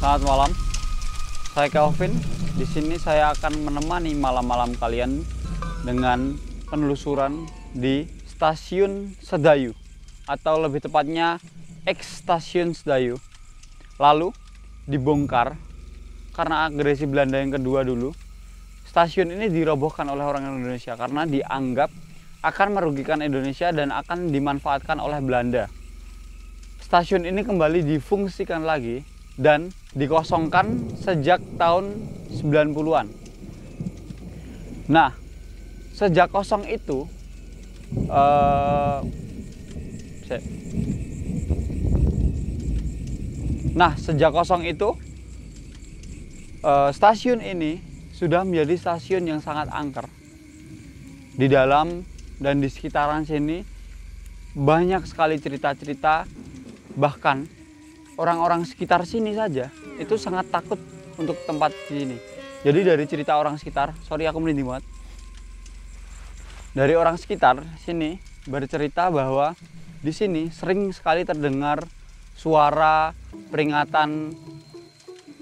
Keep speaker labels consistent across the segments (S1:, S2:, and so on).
S1: Selamat malam, saya Kelvin. Di sini saya akan menemani malam-malam kalian dengan penelusuran di Stasiun Sedayu, atau lebih tepatnya X Stasiun Sedayu. Lalu dibongkar karena agresi Belanda yang kedua dulu. Stasiun ini dirobohkan oleh orang Indonesia karena dianggap akan merugikan Indonesia dan akan dimanfaatkan oleh Belanda. Stasiun ini kembali difungsikan lagi dan dikosongkan sejak tahun 90-an. Nah, sejak kosong itu stasiun ini sudah menjadi stasiun yang sangat angker. Di dalam dan di sekitaran sini banyak sekali cerita-cerita, bahkan orang-orang sekitar sini saja itu sangat takut untuk tempat sini. Jadi dari cerita orang sekitar, sorry aku merinding banget. Dari orang sekitar sini bercerita bahwa di sini sering sekali terdengar suara peringatan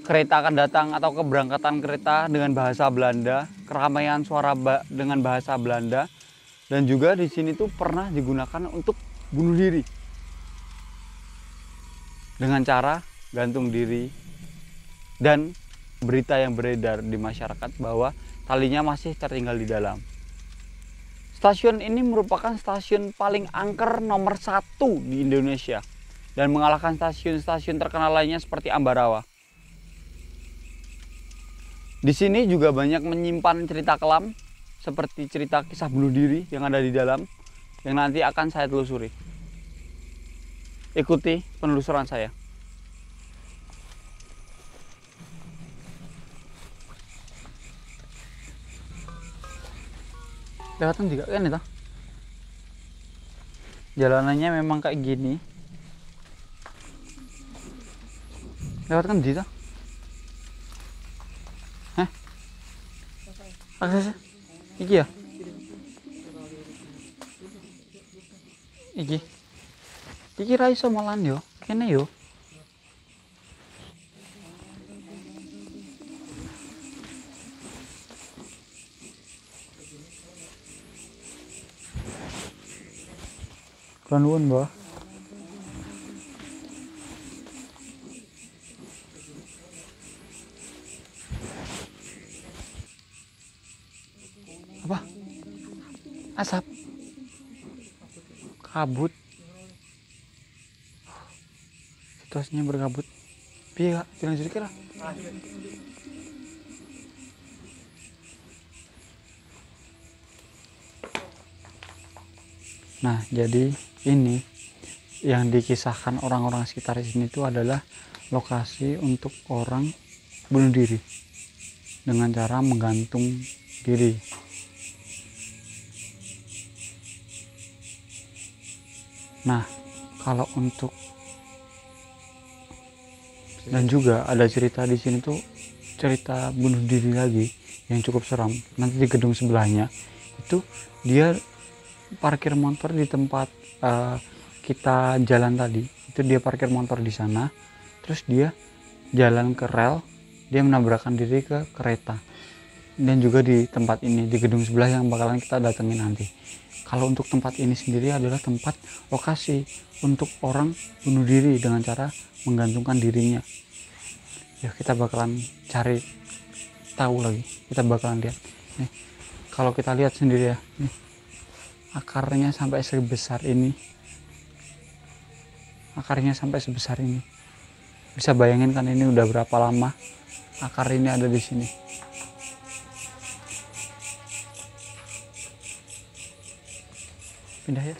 S1: kereta akan datang atau keberangkatan kereta dengan bahasa Belanda, keramaian suara dengan bahasa Belanda, dan juga di sini tuh pernah digunakan untuk bunuh diri dengan cara gantung diri, dan berita yang beredar di masyarakat bahwa talinya masih tertinggal di dalam. Stasiun ini merupakan stasiun paling angker nomor 1 di Indonesia dan mengalahkan stasiun-stasiun terkenal lainnya seperti Ambarawa. Di sini juga banyak menyimpan cerita kelam seperti cerita kisah bunuh diri yang ada di dalam yang nanti akan saya telusuri. Ikuti penelusuran saya. Lewatan juga kan itu. Jalanannya memang kayak gini. Lewatkan di itu. Aksesnya? Iki ya? Iki ra iso malan yo. Kene yo. Kula nuwun, Mbah. Apa? Asap. Kabut. Situasinya berkabut. Piye, Kak? Bilang sedikit lah. Nah, jadi ini yang dikisahkan orang-orang sekitar sini itu adalah lokasi untuk orang bunuh diri dengan cara menggantung diri. Nah, kalau untuk dan juga ada cerita di sini tuh cerita bunuh diri lagi yang cukup seram. Nanti di gedung sebelahnya itu dia parkir motor di tempat kita jalan tadi. Itu dia parkir motor di sana. Terus dia jalan ke rel, dia menabrakkan diri ke kereta. Dan juga di tempat ini, di gedung sebelah yang bakalan kita datengin nanti. Kalau untuk tempat ini sendiri adalah tempat lokasi untuk orang bunuh diri dengan cara menggantungkan dirinya. Ya, kita bakalan cari tahu lagi. Kita bakalan lihat. Nih, kalau kita lihat sendiri ya, nih, akarnya sampai sebesar ini. Akarnya sampai sebesar ini. Bisa bayangin kan ini udah berapa lama akar ini ada di sini. Pindah ya.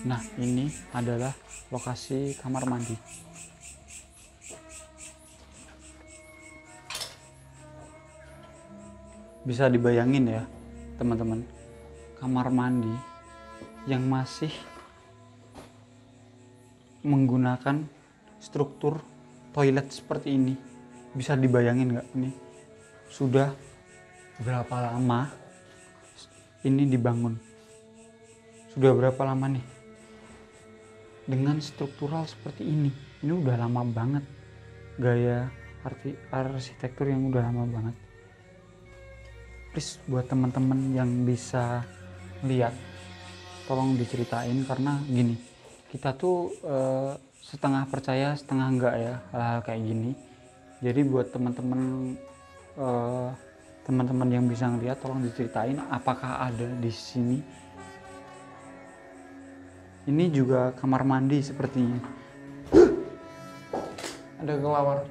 S1: Nah, ini adalah lokasi kamar mandi. Bisa dibayangin ya teman-teman, kamar mandi yang masih menggunakan struktur toilet seperti ini. Bisa dibayangin nggak, ini sudah berapa lama ini dibangun? Sudah berapa lama nih dengan struktural seperti ini? Ini udah lama banget, gaya arsitektur yang udah lama banget. Please buat teman-teman yang bisa lihat, tolong diceritain, karena gini, kita tuh setengah percaya setengah enggak ya hal-hal kayak gini. Jadi buat teman-teman yang bisa ngeliat, tolong diceritain apakah ada di sini. Ini juga kamar mandi sepertinya. Ada kelawar,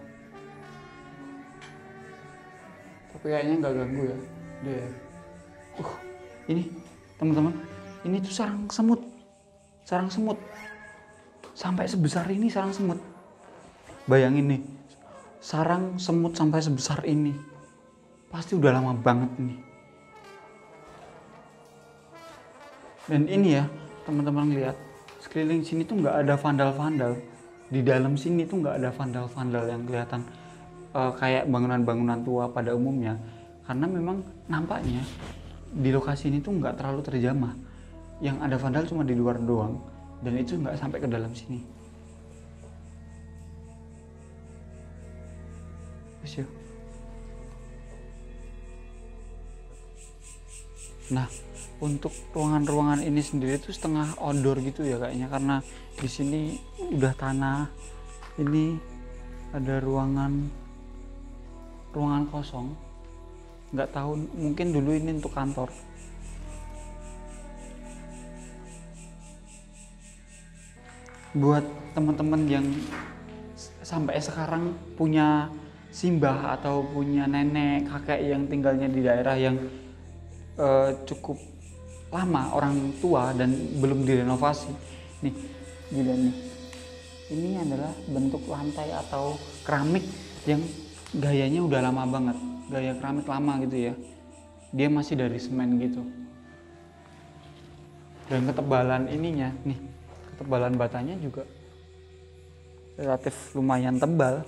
S1: tapi kayaknya nggak ganggu ya. Ini teman-teman, ini tuh sarang semut sampai sebesar ini. Sarang semut, bayangin nih, sarang semut sampai sebesar ini, pasti udah lama banget nih. Dan ini ya teman-teman lihat, sekeliling sini tuh nggak ada vandal-vandal. Di dalam sini tuh nggak ada vandal-vandal yang kelihatan kayak bangunan-bangunan tua pada umumnya, karena memang nampaknya di lokasi ini tuh nggak terlalu terjamah. Yang ada vandal cuma di luar doang, dan itu nggak sampai ke dalam sini. Nah, untuk ruangan-ruangan ini sendiri tuh setengah outdoor gitu ya kayaknya, karena di sini udah tanah. Ini ada ruangan kosong, nggak tahu, mungkin dulu ini untuk kantor. Buat teman-teman yang sampai sekarang punya simbah atau punya nenek kakek yang tinggalnya di daerah yang cukup lama, orang tua, dan belum direnovasi nih, gila nih, ini adalah bentuk lantai atau keramik yang gayanya udah lama banget, gaya keramik lama gitu ya. Dia masih dari semen gitu, dan ketebalan ininya nih, ketebalan batanya juga relatif lumayan tebal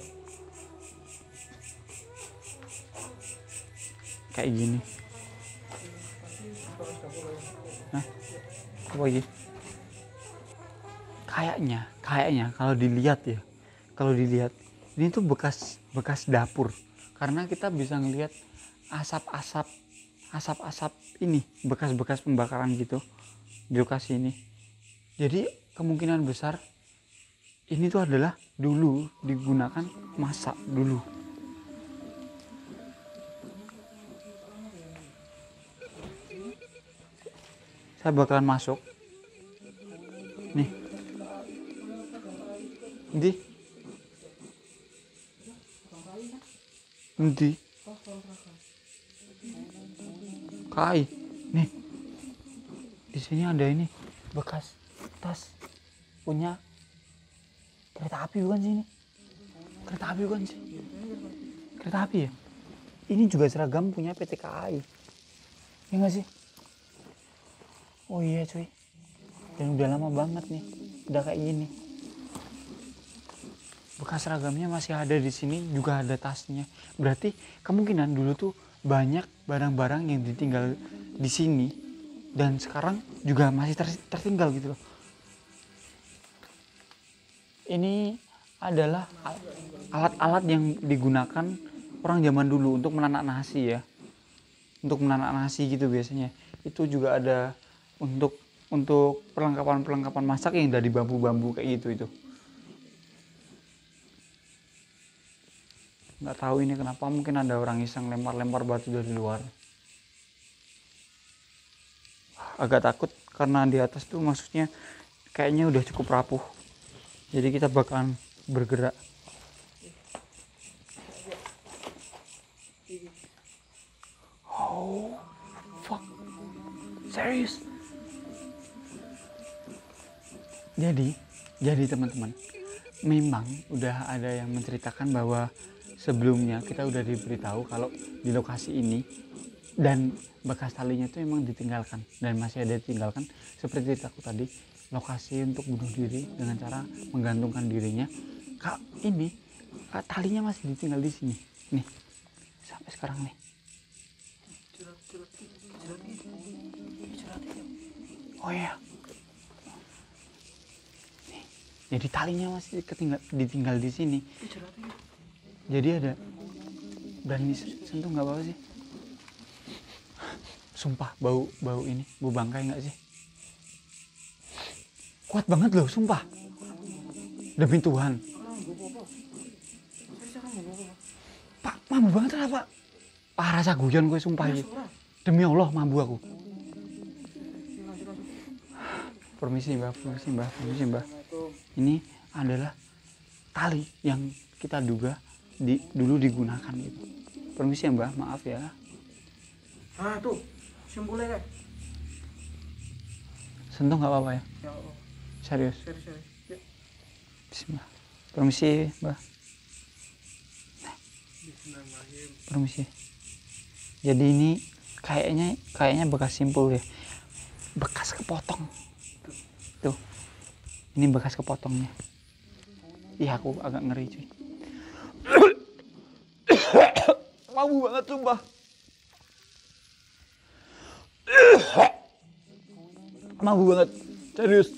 S1: kayak gini. Nah, apa lagi? Kayaknya kalau dilihat ini tuh bekas dapur, karena kita bisa ngelihat asap ini, bekas pembakaran gitu di lokasi ini. Jadi kemungkinan besar ini tuh adalah dulu digunakan masak dulu. Saya bakalan masuk nih. Nanti kai nih, di sini ada ini bekas tas punya kereta api, bukan sih? Ini kereta api bukan sih? Kereta api ya? Ini juga seragam punya PT KAI, ya nggak sih? Oh iya cuy, dan udah lama banget nih, udah kayak gini. Bekas seragamnya masih ada di sini, juga ada tasnya. Berarti kemungkinan dulu tuh banyak barang-barang yang ditinggal di sini dan sekarang juga masih tertinggal gitu loh. Ini adalah alat-alat yang digunakan orang zaman dulu untuk menanak nasi ya. Untuk menanak nasi gitu biasanya. Itu juga ada untuk perlengkapan masak yang dari bambu-bambu kayak gitu itu. Nggak tahu ini kenapa, mungkin ada orang iseng lempar-lempar batu dari luar. Agak takut karena di atas tuh maksudnya kayaknya udah cukup rapuh. Jadi kita bakalan bergerak. Oh, fuck. Serius? Jadi teman-teman, memang udah ada yang menceritakan bahwa sebelumnya kita udah diberitahu kalau di lokasi ini dan bekas talinya itu emang ditinggalkan dan masih ada ditinggalkan seperti ceritaku tadi, lokasi untuk bunuh diri dengan cara menggantungkan dirinya. Kak, ini talinya masih ditinggal di sini nih sampai sekarang nih. Oh iya, nih, jadi talinya masih ditinggal di sini. Jadi ada berani sentuh nggak apa-apa sih? Sumpah bau ini, bau bangkai nggak sih? Kuat banget loh, sumpah. Demi Tuhan. Pak, mampu banget lah Pak. Rasa guyon gue sumpah ya. Demi Allah mampu aku. Permisi mbah. Ini adalah tali yang kita duga dulu digunakan gitu. Permisi ya mbah, maaf ya.
S2: Tuh, simpulnya kayak.
S1: Sentuh nggak apa-apa ya?
S2: Ya Allah.
S1: Serius.
S2: Ya.
S1: Bismillah. Permisi mbah. Permisi. Jadi ini kayaknya bekas simpul ya. Bekas kepotong. Tuh. Ini bekas kepotongnya. Iya, aku agak ngeri cuy. Mampu banget sumpah. Mampu banget. Serius.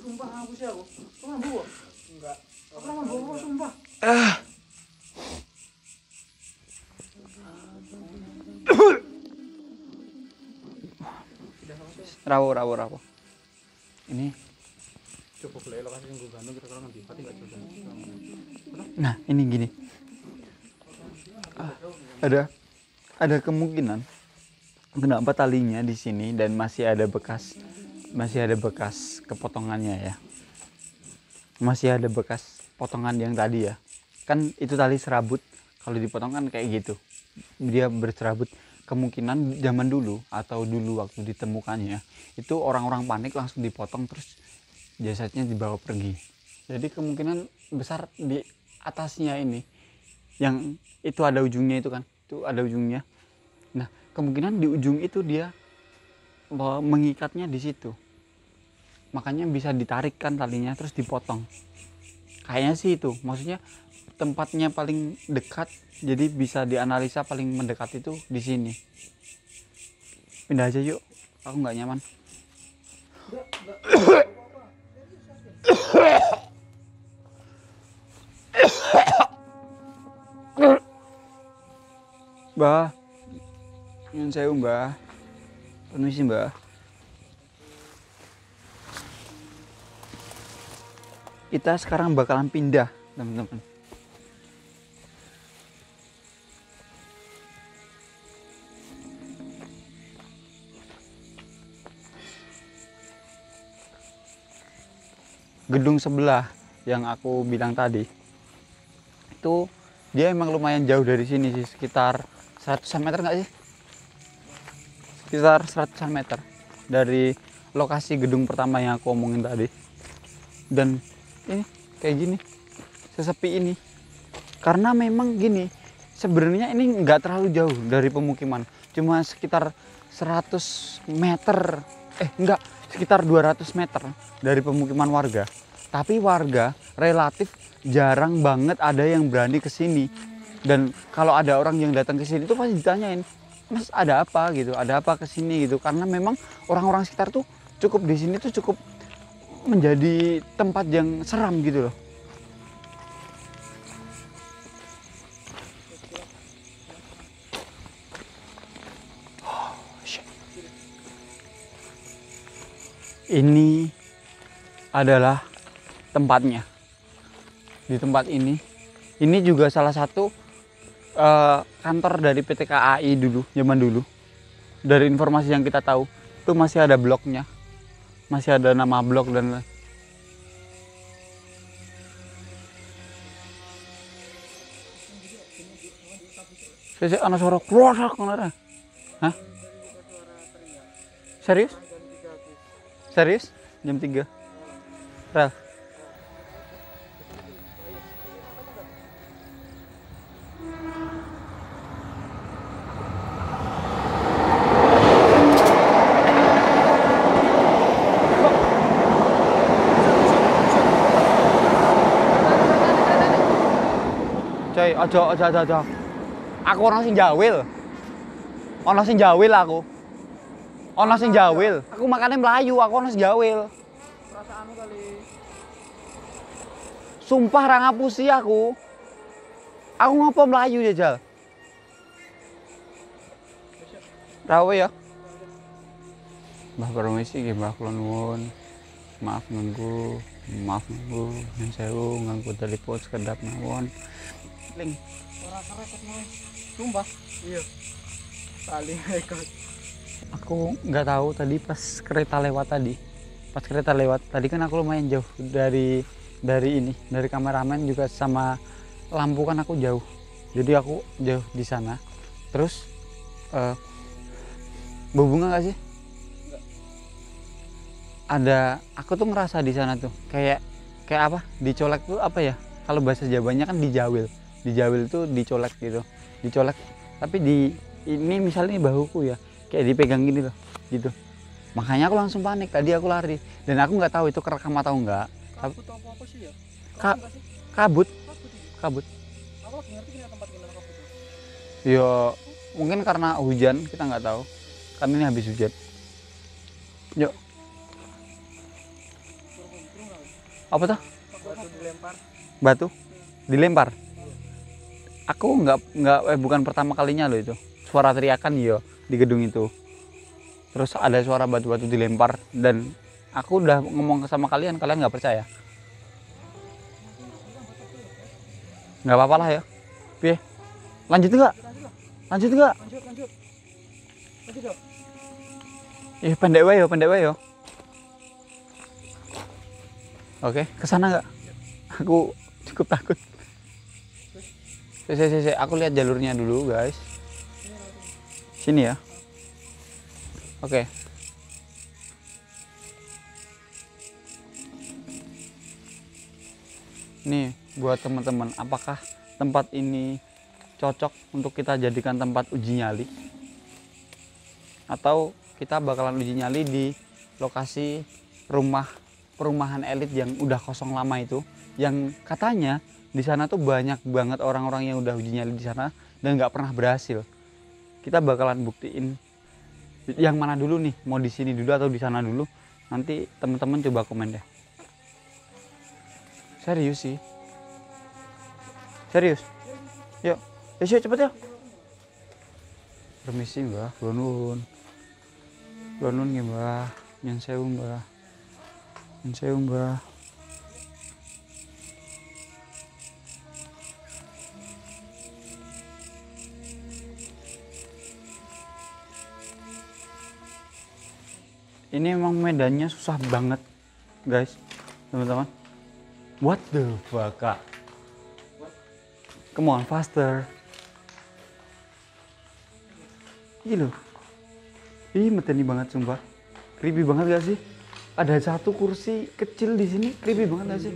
S2: Sumpah aku sih aku. Kamu mampu? Enggak. Aku mampu sumpah.
S1: Rawo. Ini cukup lah lokasi yang gue gandung kira-kira nanti pati nggak coba. Nah ini gini, ada kemungkinan kenapa talinya di sini dan masih ada bekas kepotongannya ya, masih ada bekas potongan yang tadi ya, kan itu tali serabut, kalau dipotong kan kayak gitu, dia berserabut. Kemungkinan zaman dulu atau dulu waktu ditemukannya itu orang-orang panik langsung dipotong terus jasadnya dibawa pergi. Jadi kemungkinan besar di atasnya ini yang itu ada ujungnya itu kan, itu ada ujungnya. Nah kemungkinan di ujung itu dia mengikatnya di situ, makanya bisa ditarikkan talinya terus dipotong. Kayaknya sih itu, maksudnya tempatnya paling dekat, jadi bisa dianalisa paling mendekat itu di sini. Pindah aja yuk, aku nggak nyaman. Mbah, nyun sewu mbah, permisi mbah. Kita sekarang bakalan pindah teman-teman. Gedung sebelah yang aku bilang tadi itu dia emang lumayan jauh dari sini sih, sekitar 100 meter nggak sih? Sekitar 100 meter dari lokasi gedung pertama yang aku omongin tadi. Dan ini kayak gini, sesepi ini, karena memang gini, sebenarnya ini nggak terlalu jauh dari pemukiman, cuma sekitar 100 meter, enggak, sekitar 200 meter dari pemukiman warga. Tapi warga relatif jarang banget ada yang berani ke sini. Dan kalau ada orang yang datang ke sini itu pasti ditanyain, "Mas, ada apa?" gitu. "Ada apa ke sini?" gitu. Karena memang orang-orang sekitar tuh cukup di sini tuh cukup menjadi tempat yang seram gitu loh. Ini adalah tempatnya. Di tempat ini juga salah satu kantor dari PT KAI dulu, zaman dulu. Dari informasi yang kita tahu, itu masih ada bloknya, masih ada nama blok dan saya anak suara keluar kemana? Hah? Serius? Serius? Jam 3? Rel. Coy, aja. Aku orang sing jawil. Ono sing jawil aku. Ono sing jawil. Aku makane melayu, aku ono sing jawil.
S2: Perasaanmu kali.
S1: Sumpah ra ngapusi aku. Aku ngapa melayu jajal? Rawe ya. Mbah permisi nggih Mbah kula nuwun. Maaf nunggu. Nyun sewu nganggo telepon sekedap mawon. Ling.
S2: Ora kereket mau. Sumpah. Iya. Paling rekod.
S1: Aku nggak tahu tadi pas kereta lewat tadi. Pas kereta lewat tadi kan aku lumayan jauh dari ini, dari kameramen juga sama lampu kan aku jauh. Jadi aku jauh di sana. Terus berbunga nggak sih?
S2: Enggak.
S1: Ada, aku tuh ngerasa di sana tuh kayak apa? Dicolek tuh apa ya? Kalau bahasa Jawanya kan dijawil. Dijawil tuh dicolek gitu. Dicolek. Tapi ini misalnya ini bahuku ya, kayak dipegang gini loh, gitu. Makanya aku langsung panik. Tadi aku lari dan aku nggak tahu itu kerekam atau enggak.
S2: Kabut atau apa sih ya?
S1: Kabut.
S2: Kabut. Aku lagi ngerti punya tempat tinggal kabut.
S1: Yo, mungkin karena hujan kita nggak tahu. Kan ini habis hujan. Yuk. Apa tuh?
S2: Batu dilempar.
S1: Batu dilempar. Aku nggak bukan pertama kalinya loh itu. Suara teriakan yo di gedung itu. Terus ada suara batu-batu dilempar dan aku udah ngomong sama kalian nggak percaya. Nggak apa-apa lah ya. Piye? Lanjut nggak? Lanjut nggak?
S2: Lanjut. Lanjut dong.
S1: Pendek wae yo. Oke, kesana nggak? Aku cukup takut. Aku lihat jalurnya dulu guys. Sini ya. Oke. Nih buat teman-teman, apakah tempat ini cocok untuk kita jadikan tempat uji nyali? Atau kita bakalan uji nyali di lokasi perumahan elit yang udah kosong lama itu, yang katanya di sana tuh banyak banget orang-orang yang udah uji nyali di sana dan nggak pernah berhasil. Kita bakalan buktiin yang mana dulu nih, mau di sini dulu atau di sana dulu. Nanti teman-teman coba komen deh. Serius sih. Serius. Yuk, yuk cepet ya. Permisi Mbah, Lonun nggih Mbah. Nyun sewu Mbah. Ini emang medannya susah banget guys, teman-teman. What the fuck? Come on, faster. Gila. Ih, meteni banget sumpah. Creepy banget gak sih? Ada satu kursi kecil di sini, creepy banget gak sih?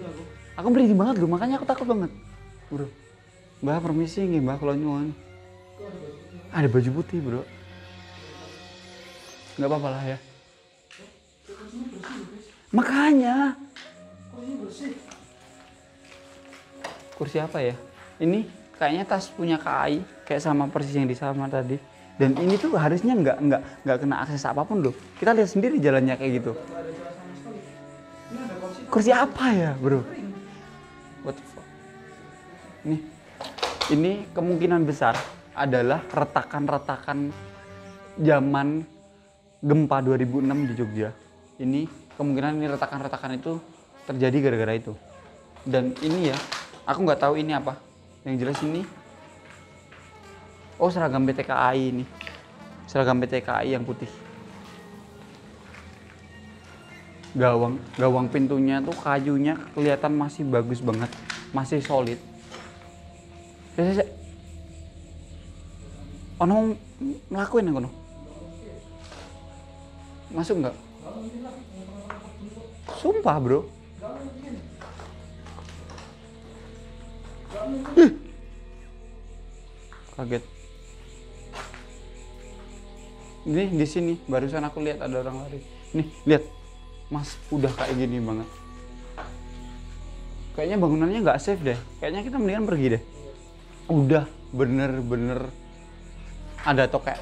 S1: Aku merinding banget loh, makanya aku takut banget. Bro. Mbah, permisi nggih, Mbah, kula nyuwun. Ada baju putih, Bro. Enggak apa-apa lah ya. Makanya. Kursi apa ya? Ini kayaknya tas punya KAI, kayak sama persis yang di sama tadi. Dan ini tuh harusnya nggak kena akses apapun loh. Kita lihat sendiri jalannya kayak gitu. Kursi apa ya, Bro? What the fuck? Ini kemungkinan besar adalah retakan-retakan zaman gempa 2006 di Jogja. Ini kemungkinan ini retakan-retakan itu terjadi gara-gara itu. Dan ini ya, aku nggak tahu ini apa. Yang jelas ini, oh seragam PTKI ini, seragam PTKI yang putih. Gawang pintunya tuh kayunya kelihatan masih bagus banget, masih solid. Ono ngelakuin yang kono? Masuk nggak? Sumpah bro. Kaget. Ini di sini barusan aku lihat ada orang lari. Nih, lihat. Mas, udah kayak gini banget. Kayaknya bangunannya nggak safe deh. Kayaknya kita mendingan pergi deh. Udah bener-bener ada tokek.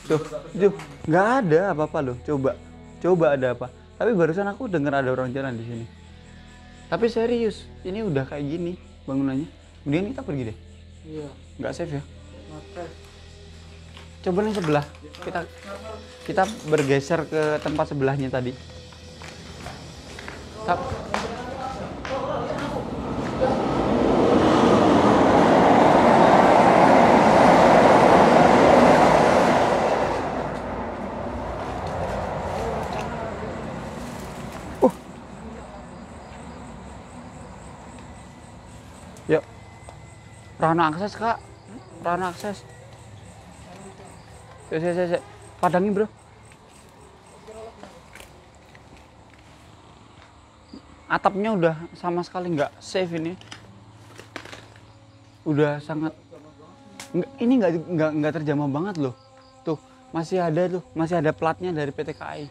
S1: Tuh, nggak ada apa-apa loh. Coba ada apa. Tapi barusan aku dengar ada orang jalan di sini. Tapi serius, ini udah kayak gini bangunannya. Mendingan kita pergi deh.
S2: Iya.
S1: Nggak safe ya.
S2: Matre.
S1: Coba yang sebelah. Kita bergeser ke tempat sebelahnya tadi. Yuk. Rana akses, Kak. Rana akses. Yuk. Padangin, bro. Atapnya udah sama sekali nggak safe ini. Udah sangat ini nggak terjamah banget loh. Tuh, masih ada platnya dari PT KAI.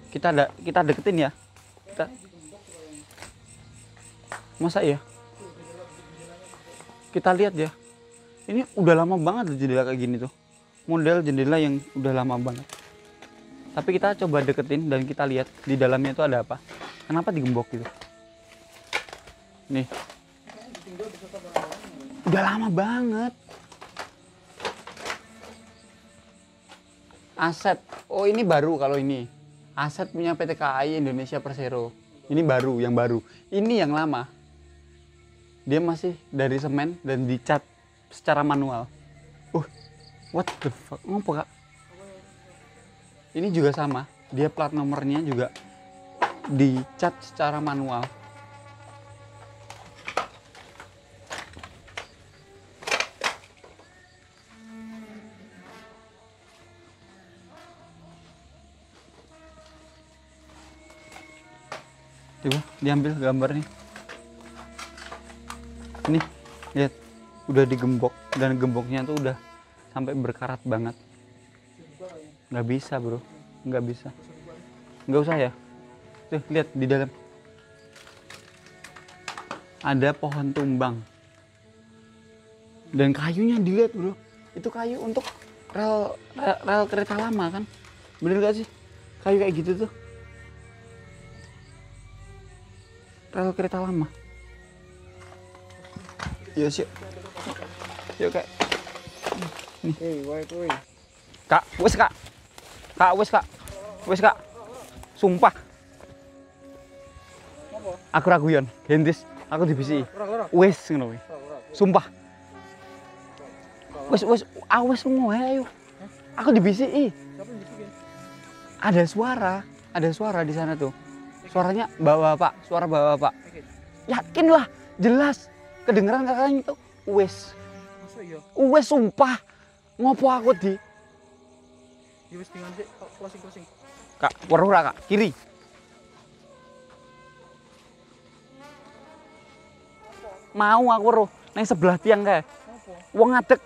S1: Kita deketin ya. Masa ya? Kita lihat ya. Ini udah lama banget loh jendela kayak gini tuh. Model jendela yang udah lama banget. Tapi kita coba deketin dan kita lihat di dalamnya itu ada apa. Kenapa digembok gitu? Nih. Udah lama banget. Aset. Oh, ini baru kalau ini. Aset punya PT KAI Indonesia Persero. Ini baru, yang baru. Ini yang lama. Dia masih dari semen dan dicat secara manual. What the fuck? Ngapa, Kak? Ini juga sama. Dia plat nomornya juga dicat secara manual. Coba diambil gambarnya. Ini lihat, udah digembok dan gemboknya tuh udah sampai berkarat banget. Nggak bisa, bro, nggak bisa. Nggak usah ya. Tuh, lihat di dalam ada pohon tumbang dan kayunya dilihat, bro. Itu kayu untuk rel kereta lama kan? Bener gak sih? Kayu kayak gitu tuh rel kereta lama. Iya sih. Yuk, Kak. Kak, wes Kak. Wes Kak. Sumpah. Aku raguyon, gendis, aku dibisi. Wes ngono kuwi. Sumpah. Wes semua ayo. Aku dibisi. Ada suara di sana tuh. Suaranya bapak, suara bapak. Yakinlah, jelas. Kedengeran kakaknya itu. Wes. Wes sumpah. Ngopo aku di?
S2: Ya wis dengan sik closing.
S1: Kak, weruh ra, Kak? Kiri. Mau aku weruh nang sebelah tiang kae. Wong ngadeg.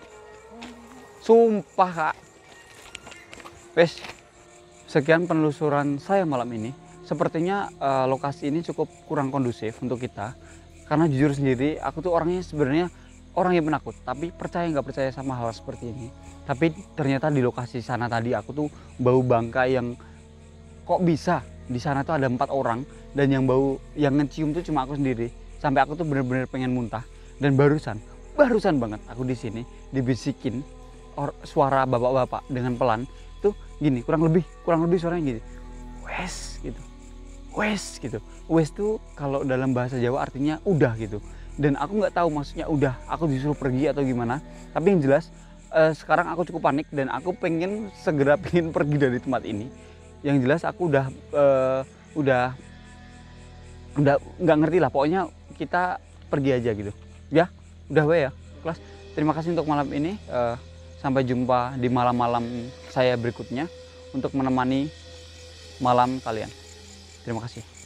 S1: Sumpah, Kak. Wes. Sekian penelusuran saya malam ini. Sepertinya lokasi ini cukup kurang kondusif untuk kita. Karena jujur sendiri, aku tuh orangnya sebenarnya orang yang penakut, tapi percaya nggak percaya sama hal seperti ini. Tapi ternyata di lokasi sana tadi aku tuh bau bangkai yang kok bisa di sana tuh ada 4 orang dan yang bau yang ngecium tuh cuma aku sendiri. Sampai aku tuh bener-bener pengen muntah. Dan barusan banget aku di sini dibisikin suara bapak-bapak dengan pelan tuh gini, kurang lebih suaranya gini. Wes gitu. Wes tuh kalau dalam bahasa Jawa artinya udah gitu. Dan aku nggak tahu maksudnya udah aku disuruh pergi atau gimana, tapi yang jelas sekarang aku cukup panik dan aku segera pengen pergi dari tempat ini. Yang jelas aku udah nggak ngerti lah, pokoknya kita pergi aja gitu ya. Udah ya kelas. Terima kasih untuk malam ini, sampai jumpa di malam-malam saya berikutnya untuk menemani malam kalian. Terima kasih.